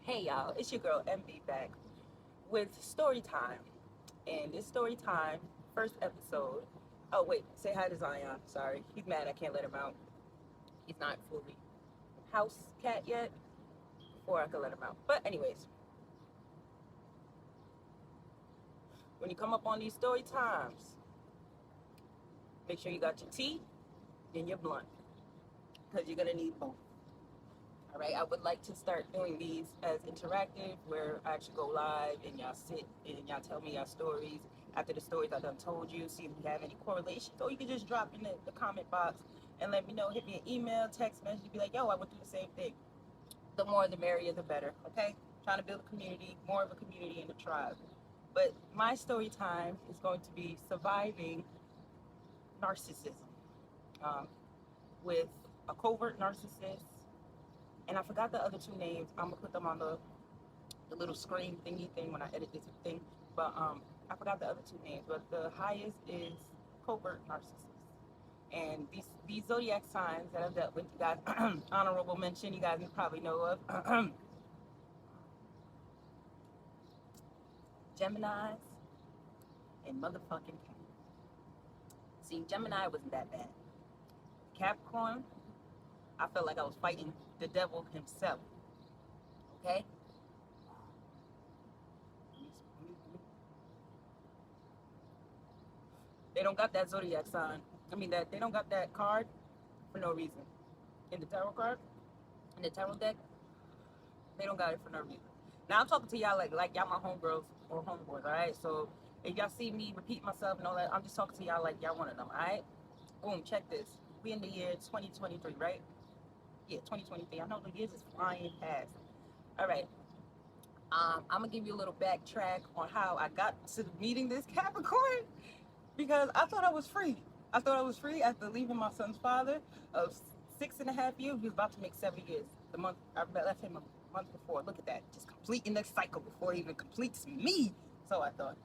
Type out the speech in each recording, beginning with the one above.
Hey y'all, it's your girl MB back with story time. And this story time, first episode. Oh wait, say hi to Zion. Sorry, he's mad I can't let him out. He's not fully house cat yet. Before I can let him out. But anyways, when you come up on these story times, make sure you got your tea and your blunt, because you're gonna need both. All right, I would like to start doing these as interactive, where I actually go live and y'all sit and y'all tell me your stories. After the stories I done told you, see if you have any correlations, or you can just drop in the comment box and let me know. Hit me an email, text message, be like, yo, I would do the same thing. The more the merrier, the better, okay? Trying to build a community, more of a community and a tribe. But my story time is going to be surviving narcissism, um, with a covert narcissist, and I forgot the other two names. I'm gonna put them on the little screen thingy thing when I edit this thing. But I forgot the other two names. But the highest is covert narcissist. And these zodiac signs that I've dealt with, you guys, honorable mention, you guys probably know of Geminis and motherfucking Cap. See, Gemini wasn't that bad. Capricorn, I felt like I was fighting the devil himself. Okay. They don't got that zodiac sign. I mean that they don't got that card for no reason. In the tarot card, in the tarot deck, they don't got it for no reason. Now I'm talking to y'all like y'all my homegirls or homeboys, all right? So if y'all see me repeat myself and all that, I'm just talking to y'all like y'all one of them, all right? Boom, check this. We in the year 2023, right? Yeah, 2023. I know the years is flying past. All right. I'm gonna give you a little backtrack on how I got to meeting this Capricorn, because I thought I was free. I thought I was free after leaving my son's father of 6.5 years. He was about to make 7 years. The month I left him a month before. Look at that, just completing the cycle before it even completes me. So I thought.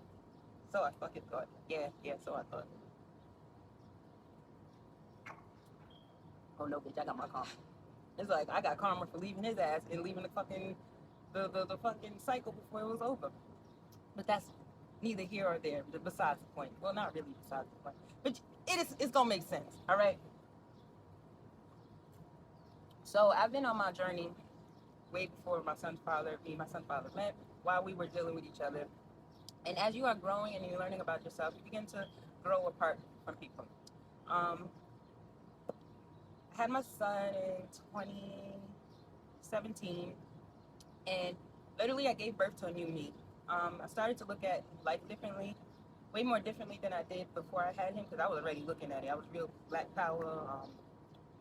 So I fucking thought. Yeah. So I thought. Oh no, bitch! I got my karma. It's like I got karma for leaving his ass and leaving the fucking cycle before it was over. But that's neither here or there. Besides the point. Well, not really besides the point. But it's gonna make sense. All right. So I've been on my journey way before me and my son's father met, while we were dealing with each other. And as you are growing and you're learning about yourself, you begin to grow apart from people. Um, I had my son in 2017, and literally I gave birth to a new me. I started to look at life differently, way more differently than I did before I had him, because I was already looking at it. I was real black power.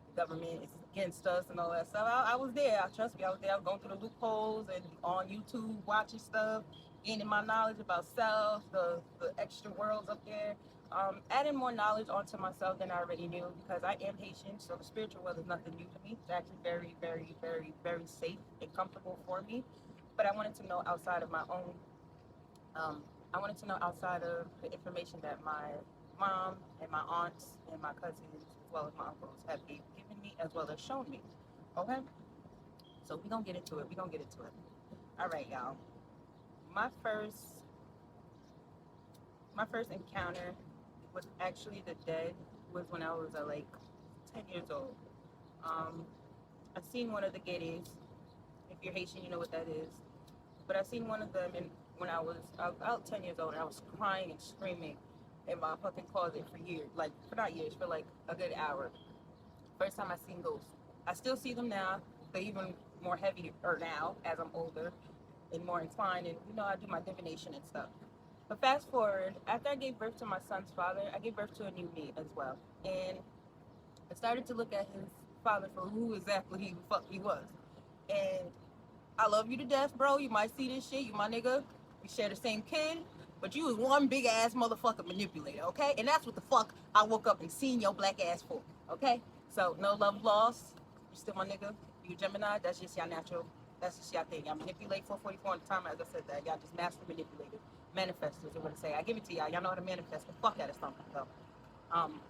The government is against us and all that stuff. I was there. Trust me, I was there. I was going through the loopholes and on YouTube watching stuff, gaining my knowledge about self, the extra worlds up there, adding more knowledge onto myself than I already knew, because I am Haitian, so the spiritual world is nothing new to me. It's actually very, very, very, very safe and comfortable for me. But I wanted to know outside of my own. I wanted to know outside of the information that my mom and my aunts and my cousins, as well as my uncles, have given me, as well as shown me. Okay? So we're gonna get into it. We're gonna get into it. All right, y'all. My first my first encounter was actually the dead, was when I was like 10 years old. Um, I seen one of the Geddes. If you're Haitian, you know what that is. But I seen one of them when I was about 10 years old, and I was crying and screaming in my fucking closet for years, like for not years, for like a good hour. First time I seen ghosts. I still see them now. They're even more heavier now as I'm older and more inclined, and I do my divination and stuff. But fast forward, after I gave birth to my son's father, I gave birth to a new me as well, and I started to look at his father for who exactly the fuck he was. And I love you to death, bro. You might see this shit. You my nigga. We share the same kid. But you was one big ass motherfucker manipulator, okay? And that's what the fuck I woke up and seen your black ass for, okay? So no love lost. You still my nigga. You Gemini. That's just y'all natural. That's just y'all thing. Y'all manipulate 444 on the time. As I said that. Y'all just master manipulators. Manifestors, or what to say. I give it to y'all. Y'all know how to manifest. The fuck out of something, though. Um,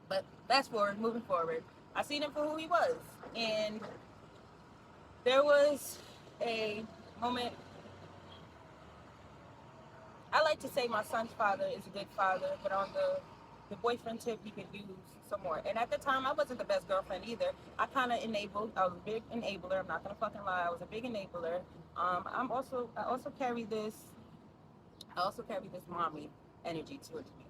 but fast forward, moving forward, I seen him for who he was. And there was a moment, I like to say my son's father is a good father, but on the boyfriend tip, he could use some more. And at the time, I wasn't the best girlfriend either. I kind of enabled. I was a big enabler. I'm not gonna fucking lie. I was a big enabler. I also carry this. I also carry this mommy energy towards me.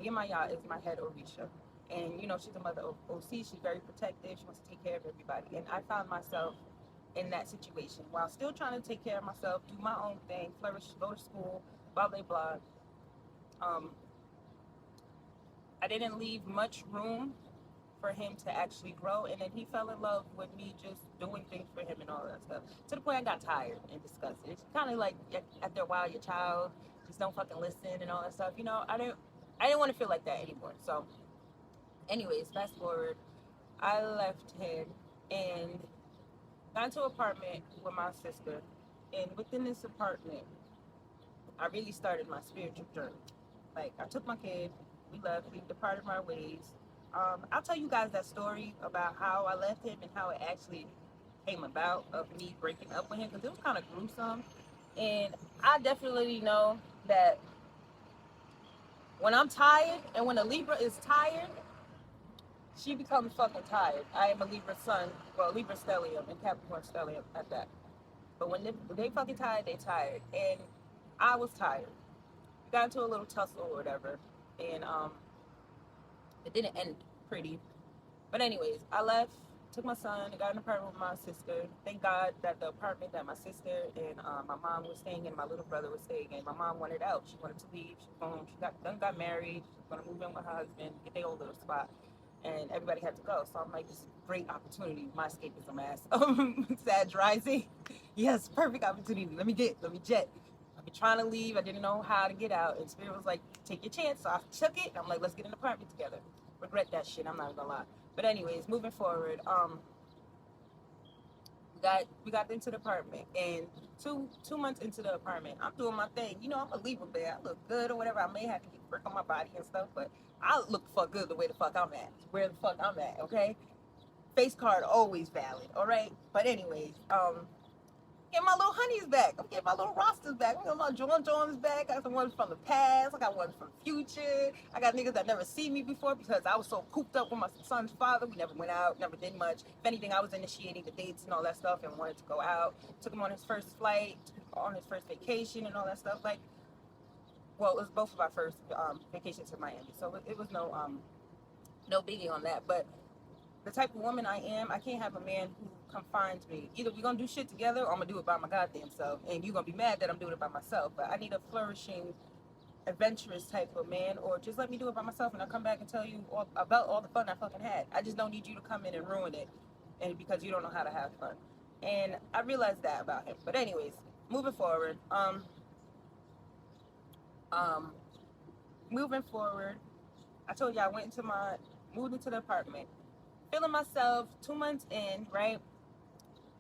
Yamaya is my head Orisha, and she's a mother of OC. She's very protective. She wants to take care of everybody, and I found myself in that situation while still trying to take care of myself, do my own thing, flourish, go to school, blah blah blah. Um, I didn't leave much room for him to actually grow, and then he fell in love with me just doing things for him and all that stuff. To the point I got tired and disgusted. It's kind of like after a while, your child just don't fucking listen and all that stuff. I didn't want to feel like that anymore. So, anyways, fast forward, I left him and got into an apartment with my sister, and within this apartment, I really started my spiritual journey. Like, I took my kid, we left, we departed our ways. I'll tell you guys that story about how I left him and how it actually came about of me breaking up with him, because it was kind of gruesome. And I definitely know that when I'm tired and when a Libra is tired, she becomes fucking tired. I am a Libra sun, well, Libra stellium and Capricorn stellium at that. But when they fucking tired, they tired. And I was tired. We got into a little tussle or whatever. And it didn't end pretty. But anyways, I left, took my son, and got an apartment with my sister. Thank God that the apartment that my sister and my mom was staying in, my little brother was staying in. My mom wanted out. She wanted to leave. Got married. She was gonna move in with her husband, get their own little spot, and everybody had to go. So I'm like, this is a great opportunity. My escapism ass. Sag rising. Yes, perfect opportunity. Let me jet. I've been trying to leave. I didn't know how to get out, and Spirit was like, take your chance. So I took it, and I'm like, let's get an apartment together. Regret that shit. I'm not gonna lie. But anyways, moving forward, we got into the apartment, and 2 months into the apartment, I'm doing my thing. I'm a Libra bear. I look good or whatever. I may have to get work on my body and stuff, but I look fuck good the way the fuck I'm at. Where the fuck I'm at, okay? Face card always valid, all right? But anyways, get my little honeys back. I'm getting my little rosters back. I'm getting my Jones back. I got some ones from the past. I got ones from the future. I got niggas that never seen me before because I was so cooped up with my son's father. We never went out, never did much. If anything, I was initiating the dates and all that stuff and wanted to go out. Took him on his first flight, on his first vacation and all that stuff. Like, well, it was both of our first vacations to Miami. So it was no biggie on that. But the type of woman I am, I can't have a man who confines me. Either we're gonna do shit together or I'm gonna do it by my goddamn self. And you're gonna be mad that I'm doing it by myself. But I need a flourishing, adventurous type of man, or just let me do it by myself and I'll come back and tell you about all the fun I fucking had. I just don't need you to come in and ruin it, and because you don't know how to have fun. And I realized that about him. But anyways, moving forward, moving forward, I told you I moved into the apartment. Feeling myself 2 months in, right?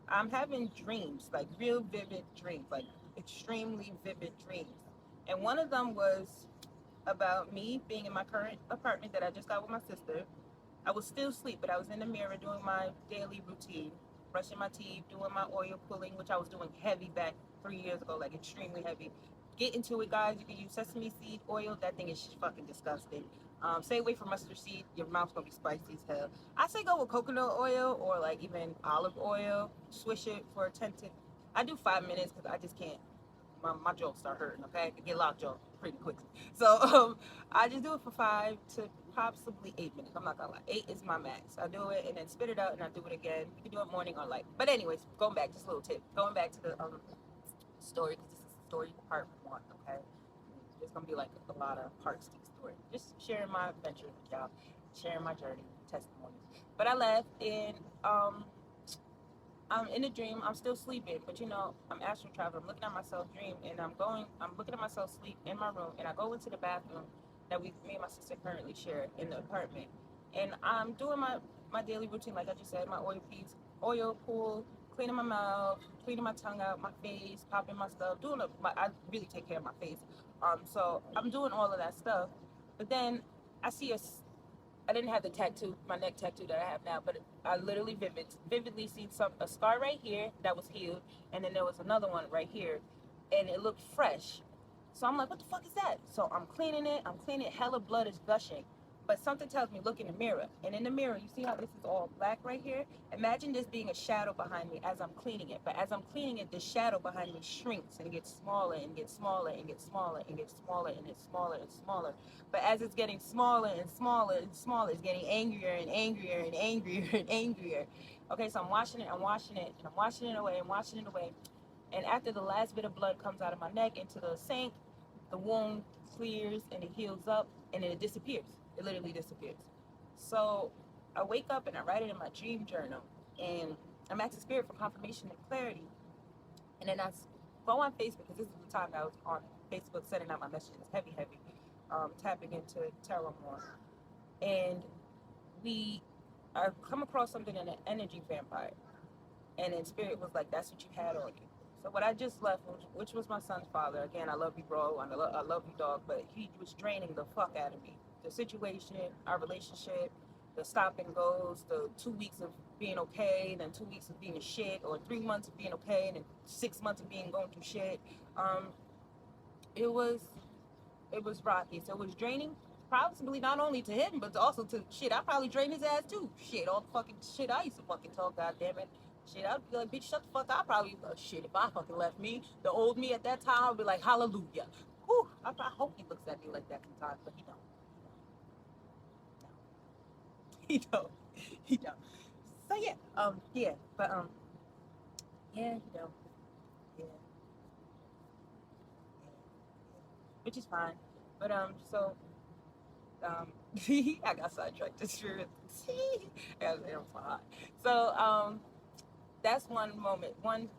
I'm having dreams, like real vivid dreams, like extremely vivid dreams. And one of them was about me being in my current apartment that I just got with my sister. I was still asleep, but I was in the mirror doing my daily routine, brushing my teeth, doing my oil pulling, which I was doing heavy back 3 years ago, like extremely heavy. Get into it, guys. You can use sesame seed oil. That thing is fucking disgusting. Stay away from mustard seed. Your mouth's gonna be spicy as hell. I say go with coconut oil or like even olive oil. Swish it for 10 to. I do 5 minutes because I just can't. My jaw start hurting. Okay, I get lockjaw pretty quickly. So I just do it for 5 to possibly 8 minutes. I'm not gonna lie. 8 is my max. I do it and then spit it out and I do it again. You can do it morning or light. But anyways, going back, just a little tip. Going back to the story because this is story part 1. Okay, there's gonna be like a lot of parts to the story. Just sharing my adventures with y'all, sharing my journey, testimonies. But I left and I'm in a dream. I'm still sleeping, but I'm astral traveling. I'm looking at myself dream, and I'm looking at myself sleep in my room, and I go into the bathroom that me and my sister currently share in the apartment, and I'm doing my daily routine, like I just said, my oil pull, cleaning my mouth, cleaning my tongue out, my face, popping my stuff, I really take care of my face. So I'm doing all of that stuff, but then I see I didn't have the tattoo, my neck tattoo that I have now, but I literally vividly seen a scar right here that was healed, and then there was another one right here, and it looked fresh. So I'm like, what the fuck is that? So I'm cleaning it. Hella blood is gushing. But something tells me, look in the mirror. And in the mirror, you see how this is all black right here? Imagine this being a shadow behind me as I'm cleaning it. But as I'm cleaning it, the shadow behind me shrinks and gets smaller and gets smaller and gets smaller and gets smaller and it's smaller and smaller. But as it's getting smaller and smaller and smaller, it's getting angrier and angrier and angrier and angrier. Okay, so I'm washing it, and I'm washing it away, and washing it away. And after the last bit of blood comes out of my neck into the sink, the wound clears and it heals up, and then it disappears. It literally disappears. So I wake up and I write it in my dream journal, and I'm asking spirit for confirmation and clarity. And then I go on Facebook, because this is the time that I was on Facebook sending out my messages, heavy, tapping into tarot more. And I come across something in an energy vampire. And then spirit was like, that's what you had on you. So what I just left, which was my son's father, again, I love you, bro, and I love you, dog, but he was draining the fuck out of me. The situation, our relationship, the stop and goes, the 2 weeks of being okay, then 2 weeks of being a shit, or 3 months of being okay, and then 6 months of being going through shit. It was rocky. So it was draining, possibly not only to him, but also to shit. I probably drained his ass too. Shit, all the fucking shit I used to fucking talk, goddammit. Shit, I'd be like, bitch, shut the fuck up. I probably, shit, if I fucking left me, the old me at that time, I'd be like, hallelujah. Whew, I hope he looks at me like that sometimes, but he don't. He don't. He don't. So yeah, yeah, but yeah, he don't. Yeah, yeah, which is fine. But I got sidetracked. This spirit. I'm so hot. So that's one moment, one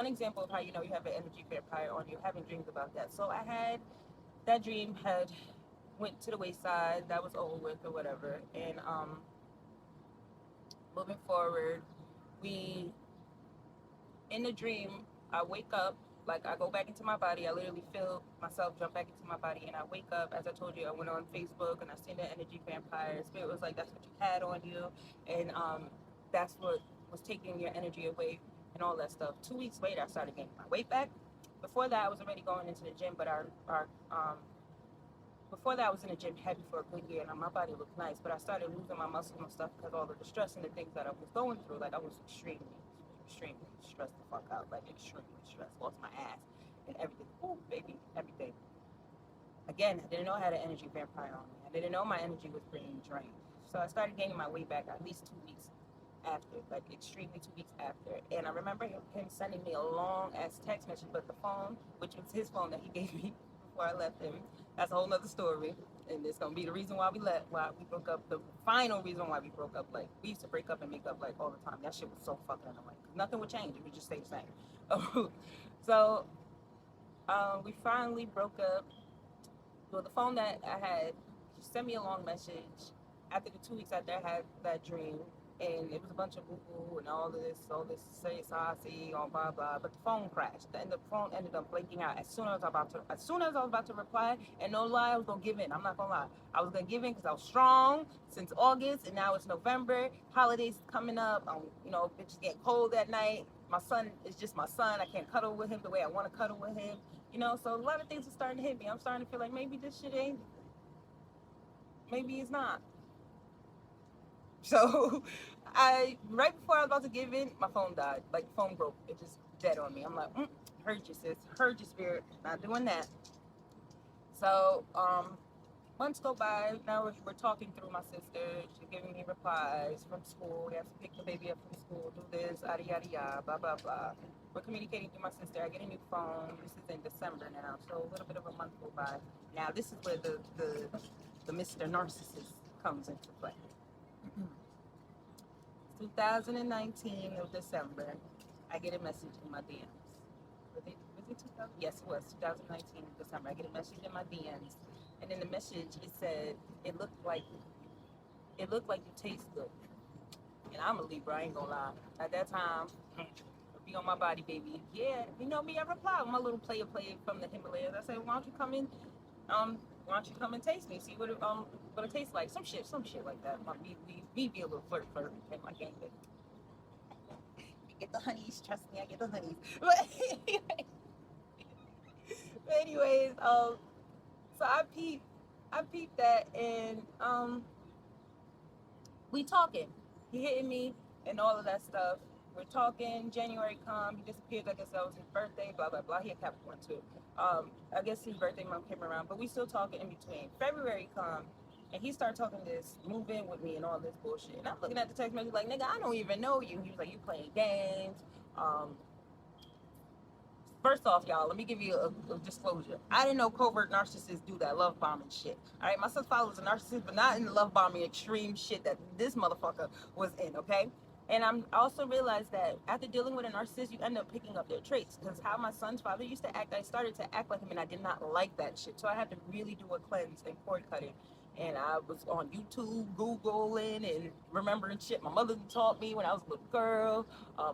example of how you know you have an energy vampire on you, having dreams about that. So I had that dream had went to the wayside, that was over with or whatever. And moving forward, we in the dream, I wake up, like I go back into my body. I literally feel myself jump back into my body, and I wake up. As I told you, I went on Facebook and I seen the energy vampire. Spirit was like, "That's what you had on you," and that's what was taking your energy away and all that stuff. 2 weeks later, I started gaining my weight back. Before that, I was already going into the gym, but our before that, I was in the gym heavy for a good year, and my body looked nice. But I started losing my muscles and stuff because all of the stress and the things that I was going through. Like I was extremely stressed the fuck out. Like extremely stressed. Lost my ass and everything. Ooh, baby, everything. Again, I didn't know I had an energy vampire on me. I didn't know my energy was being drained. So I started gaining my weight back at least 2 weeks after, like extremely 2 weeks after. And I remember him sending me a long ass text message, but the phone, which was his phone that he gave me before I left him, that's a whole nother story. And it's gonna be the reason why we broke up, the final reason why we broke up. Like we used to break up and make up like all the time. That shit was so fucking annoying. Nothing would change, it would just stay the same. So we finally broke up. Well, the phone that I had, she sent me a long message after the 2 weeks after I had that dream, and it was a bunch of boo-boo and all this say saucy, on blah blah. But the phone crashed, and the phone ended up blinking out as soon as I was about to reply. And no lie, I was gonna give in. I'm not gonna lie, I was gonna give in because I was strong since August, and now it's November. Holidays coming up. You know, bitches getting cold at night. My son is just my son. I can't cuddle with him the way I want to cuddle with him. You know, so a lot of things are starting to hit me. I'm starting to feel like maybe this shit ain't, maybe it's not. So right before I was about to give in, my phone died. Like, the phone broke. It just dead on me. I'm like, heard you, sis. Heard you, spirit. Not doing that. So, months go by. Now we're talking through my sister. She's giving me replies from school. We have to pick the baby up from school, do this, yada, yada, yada, blah, blah, blah. We're communicating through my sister. I get a new phone. This is in December now, so a little bit of a month go by. Now, this is where the Mr. Narcissist comes into play. 2019 of December, I get a message in my DMs. Was it 2000? Yes, it was 2019 December. I get a message in my DMs, and in the message it said it looked like you taste good. And I'm a Libra, I ain't gonna lie. At that time, be on my body, baby. Yeah, you know me. I reply with my little player from the Himalayas. I say, why don't you come in? Why don't you come and taste me? See what But it tastes like some shit like that. Me be a little flirt in my game. I get the honeys, trust me, I get the honeys. But anyways, so I peeped that, and we talking. He hitting me and all of that stuff. We're talking. January come. He disappeared. I guess that was his birthday. Blah blah blah. He had Capricorn too. I guess his birthday month came around, but we still talking in between. February come, and he started talking this, move in with me and all this bullshit. And I'm looking at the text message like, nigga, I don't even know you. He was like, you playing games. First off, y'all, let me give you a disclosure. I didn't know covert narcissists do that love bombing shit. All right, my son follows a narcissist, but not in the love bombing extreme shit that this motherfucker was in. Okay, and I'm also realized that after dealing with a narcissist, you end up picking up their traits. Because how my son's father used to act, I started to act like him, and I did not like that shit. So I had to really do a cleanse and cord cutting. And I was on YouTube, Googling, and remembering shit my mother taught me when I was a little girl,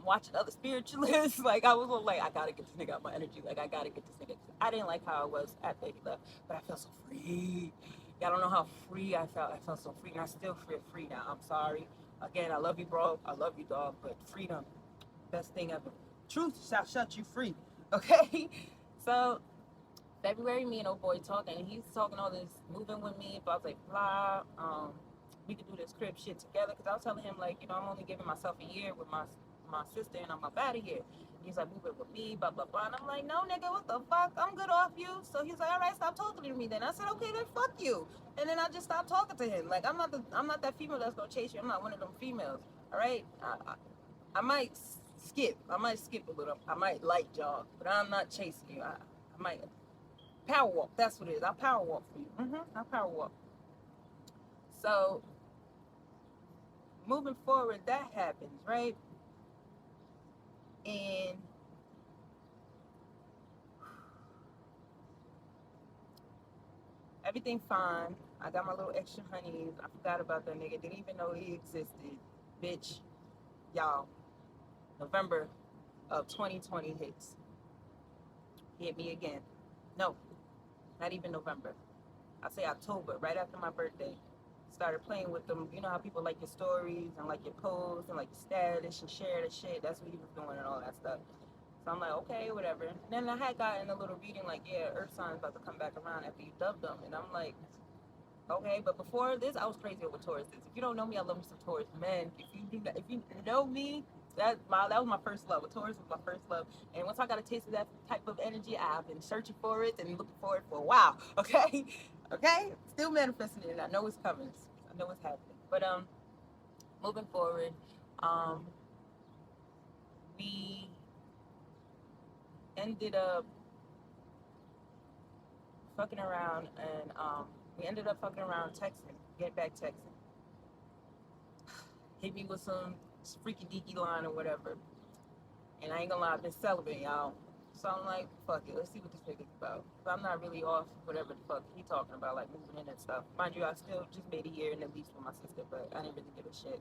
watching other spiritualists. Like, I was like, I gotta get this nigga out my energy. Like, I gotta get this nigga. I didn't like how I was at Baby Love, but I felt so free. Y'all don't know how free I felt. I felt so free, and I still feel free now. I'm sorry. Again, I love you, bro. I love you, dog. But freedom, best thing ever. Truth shall set you free. Okay? So, February, me and old boy talking, and he's talking all this, moving with me, but I was like, blah, we could do this crib shit together, because I was telling him, like, you know, I'm only giving myself a year with my sister, and I'm up out of here. He's like, move it with me, blah, blah, blah, and I'm like, no, nigga, what the fuck, I'm good off you. So he's like, all right, stop talking to me then. I said, okay, then fuck you. And then I just stopped talking to him. Like, I'm not that female that's gonna chase you. I'm not one of them females, all right? I might skip a little, I might light jog, but I'm not chasing you. I might power walk. That's what it is. I'll power walk for you. I'll power walk. So moving forward, that happens, right? And everything fine. I got my little extra honeys. I forgot about that nigga. Didn't even know he existed. Bitch, y'all. November of 2020 hits. He hit me again. No, not even November. I say October, right after my birthday. Started playing with them. You know how people like your stories and like your posts and like your status and share the shit. That's what he was doing and all that stuff. So I'm like, okay, whatever. And then I had gotten a little reading like, yeah, Earth sign's about to come back around after you dubbed them. And I'm like, okay. But before this, I was crazy over Tauruses. If you don't know me, I love me some Taurus men. If you know me, that was my first love. A Taurus was my first love. And once I got a taste of that type of energy, I've been searching for it and looking for it for a while. Okay, okay. Still manifesting it. And I know it's coming. I know it's happening. But moving forward, we ended up fucking around, and we ended up fucking around texting, get back texting. Hit me with some freaky deaky line or whatever. And I ain't gonna lie, I've been celibate, y'all. So I'm like, fuck it, let's see what this nigga's about. But I'm not really off whatever the fuck he talking about, like moving in and stuff. Mind you, I still just made a year in the lease with my sister, but I didn't really give a shit.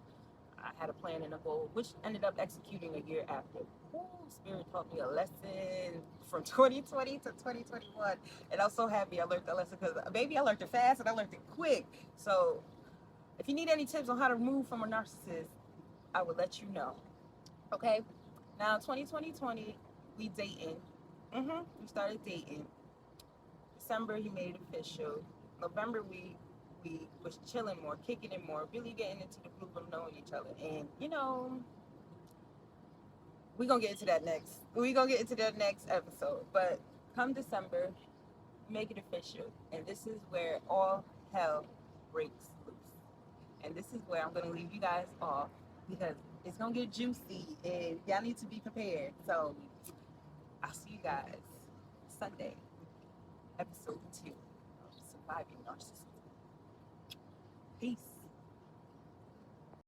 I had a plan and a goal, which ended up executing a year after. Ooh, Spirit taught me a lesson from 2020 to 2021. And I'm so happy I learned that lesson, because baby, I learned it fast and I learned it quick. So if you need any tips on how to move from a narcissist, I would let you know. Okay? Now, 2020, we dating. We started dating. December, he made it official. November, we was chilling more, kicking it more, really getting into the group of knowing each other. And, you know, we're going to get into that next episode. But come December, make it official. And this is where all hell breaks loose. And this is where I'm going to leave you guys off, because it's going to get juicy and y'all need to be prepared. So I'll see you guys Sunday, episode 2 of Surviving Narcissism. Peace.